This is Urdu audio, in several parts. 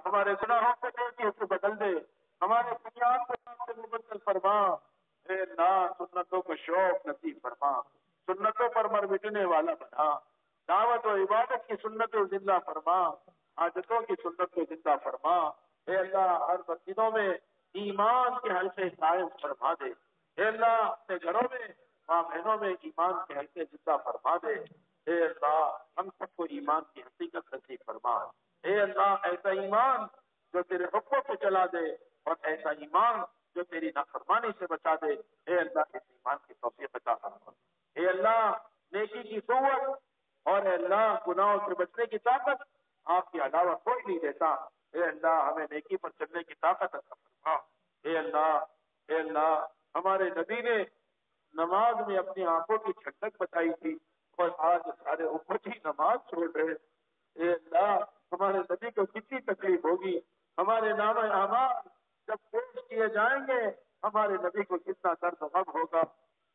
ہمارے گناہوں کو نیکیوں سے بدل دے، ہمارے بنیاد کو نام سے مبدل فرما۔ اے اللہ سنتوں کو شوق نصیب فرما، سنتوں پر مر مٹنے والا بنا، دعوت و عبادت کی سنت کو زندہ فرما، حاجتوں کی سنت کو زندہ فرما۔ اے اللہ ہر مسجدوں میں ایمان کے حلقے قائم فرما دے۔ اے اللہ اپنے گھروں میں ماں بہنوں میں ایمان کے حلقے زندہ فرما دے۔ اے اللہ ہم سب کو ایمان کی حقیقت نصیب فرما۔ اے اللہ ایسا ایمان جو تیرے حکموں پہ چلا دے، اور ایسا ایمان جو تیری نافرمانی سے بچا دے۔ اے اللہ اس ایمان کی توفیق عطا فرما۔ اے اللہ نیکی کی قوت اور اے اللہ گناہوں سے بچنے کی طاقت آپ کے علاوہ کوئی نہیں دیتا۔ اے اللہ ہمیں نیکی پر چلنے کی طاقت عطا فرما۔ اے اللہ ہمارے نبی نے نماز میں اپنی آنکھوں کی ٹھنڈک بتائی تھی، اور آج سارے امتی نماز چھوڑ رہے۔ اے اللہ ہمارے نبی کو کتنی تکلیف ہوگی، ہمارے نام اعمال جب پیش کیے جائیں گے ہمارے نبی کو کتنا درد و غم ہوگا۔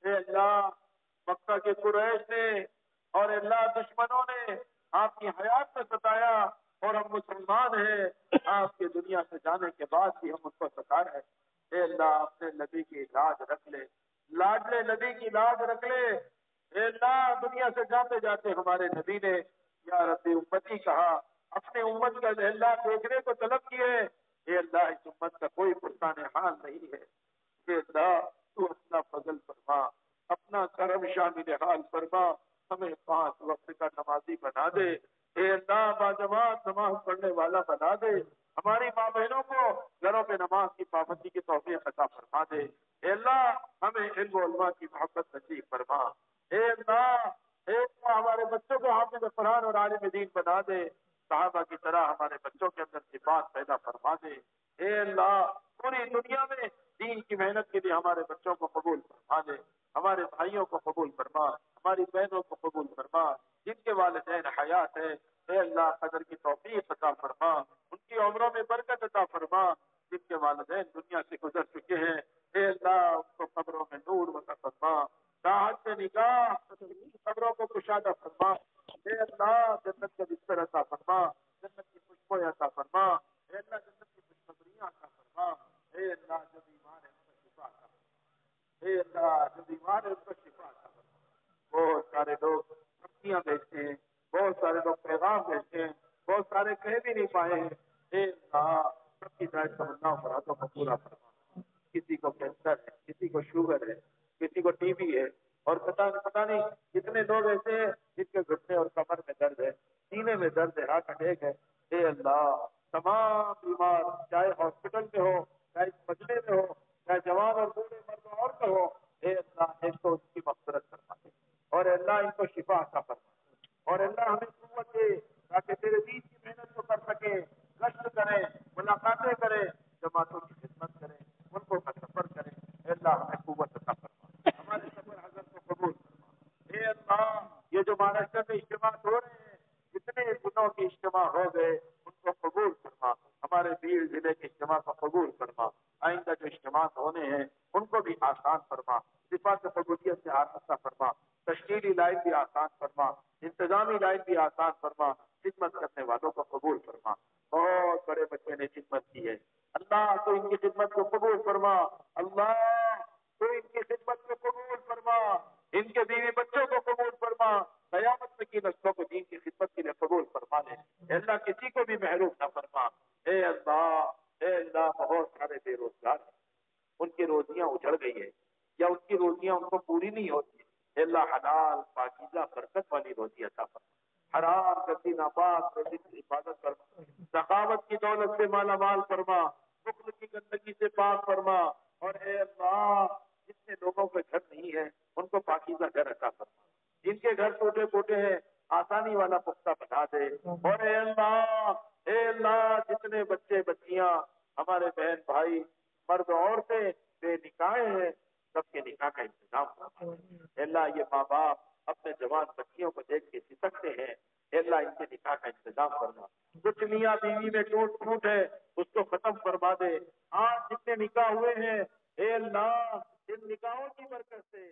اے اللہ مکہ کے قریش نے اور اللہ دشمنوں نے آپ کی حیات میں ستایا، اور ہم مسلمان ہیں، آپ کے دنیا سے جانے کے بعد بھی ہم ان کو ستا رہے۔ اے اللہ اپنے نبی کی لاج رکھ لے، لاڈلے نبی کی لاج رکھ لے۔ اے اللہ دنیا سے جاتے جاتے ہمارے نبی نے یا رب امتی کہا، اپنے امت کا اللہ دیکھنے کو طلب کیے۔ اے اللہ اس امت کا کوئی پرسان حال نہیں ہے۔ اے اللہ تو اپنا فضل فرما، اپنا کرم شامل حال فرما، ہمیں 5 وقت کا نمازی بنا دے۔ اے اللہ باجماعت نماز پڑھنے والا بنا دے، ہماری ماں بہنوں کو گھروں پہ نماز کی پابندی کی توفیق عطا فرما دے۔ اے اللہ ہمیں علم و علماء کی محبت نصیب فرما۔ اے اللہ ہمارے بچوں کو حافظ قرآن اور عالم دین بنا دے، صحابہ کی طرح ہمارے بچوں کے اندر صفات پیدا فرما دے۔ اے اللہ پوری دنیا میں دین کی محنت کے لیے ہمارے بچوں کو قبول فرما دے، ہمارے بھائیوں کو قبول فرما، ہماری بہنوں کو قبول فرما، جن کے والدین حیات ہے اے اللہ قدر کی توفیق عطا فرما، ان کی عمروں میں برکت عطا فرما۔ جن کے والدین دنیا سے گزر چکے ہیں اے اللہ ان کو قبروں میں نور عطا فرما، راحت سے نکاح قبروں کو کشادہ فرما۔ اے اللہ جنت کا بستر عطا فرما، جنت کی خوشبوئیں عطا فرما، اے اللہ جنت کی خوشخبریاں عطا فرما۔ اے اللہ جو بیمار ہے ان کو شفا عطا فرما، اے اللہ جو بیمار ہے ان کو شفا عطا فرما۔ بہت سارے لوگ پتیاں بیچتے ہیں، بہت سارے لوگ پیغام بھیجتے ہیں، بہت سارے کہہ بھی نہیں پائے ہیں۔ اے اللہ سب کی ظاہر تمنا مرادوں کو پورا فرما۔ کسی کو کینسر ہے، کسی کو شوگر ہے، کسی کو ٹی بی ہے، اور پتہ نہیں کتنے لوگ ایسے ہیں جن کے گھٹنے اور کمر میں درد ہے، سینے میں درد ہے، ہارٹ اٹیک ہے۔ اے اللہ تمام بیمار چاہے ہاسپٹل میں ہو، چاہے مجلے میں ہو، چاہے جوان اور بوڑھے مرد و عورت ہو، اے اللہ ایک تو ان کی مغفرت فرما دے، اور اے اللہ ان کو شفا عطا فرما، اور اللہ ہمیں قوت دے تاکہ تیرے دین کی محنت کو کر سکے، گشت کریں، ملاقاتیں کریں، جماعتوں کی خدمت کریں، ملکوں کا سفر کریں۔ اے اللہ ہمیں قوت عطا فرما، ہمارے سفر حضرت کو قبول فرما۔ اے اللہ یہ جو مہاراشٹر میں اجتماع ہو رہے ہیں، جتنے دنوں کے اجتماع ہو گئے ان کو قبول فرما، ہمارے بھیڑ ضلع کے اجتماع کو قبول فرما، آئندہ جو اجتماع ہونے ہیں ان کو بھی آسان فرما، صفات قبولیت سے عطا فرما، تشکیلی لائن بھی آسان فرما، انتظامی لائن بھی آسان فرما، خدمت کرنے والوں کو قبول فرما۔ بہت بڑے بچے نے خدمت کی ہے، اللہ تو ان کی خدمت کو قبول فرما، اللہ تو ان کی خدمت کو قبول فرما، ان کے بیوی بچوں کو قبول فرما، قیامت میں کی نسلوں کو دین کی خدمت کے لیے قبول فرما دے۔ اے اللہ کسی کو بھی محروم نہ فرما۔ اے اللہ بہت سارے بے روزگار ہیں، ان کی روزیاں اجڑ گئی ہے، یا ان کی روزیاں ان کو پوری نہیں ہوتی۔ اے اللہ حلال پاکیزہ برکت والی روزی عطا فرما، حرام گندی ناپاک روزی کی حفاظت فرما، سخاوت کی دولت سے مالا مال فرما، بخل کی گندگی سے پاک فرما، اور اے اللہ جتنے لوگوں کے گھر نہیں ہے ان کو پاکیزہ گھر عطا فرما، جن کے گھر ٹوٹے پھوٹے ہیں آسانی والا پختہ بنا دے، اور اے اللہ جتنے بچے بچیاں ہمارے بہن بھائی مرد عورتیں بے نکاح ہیں سب کے نکاح کا انتظام فرما دے۔ اے اللہ یہ ماں باپ اپنے جوان بچیوں کو دیکھ کے سسکتے ہیں، اے اللہ ان کے نکاح کا انتظام فرما، کچھ میاں بیوی میں ٹوٹ پھوٹ ہے اس کو ختم فرما دے۔ آج جتنے نکاح ہوئے ہیں اے اللہ ان نکاحوں کی برکت سے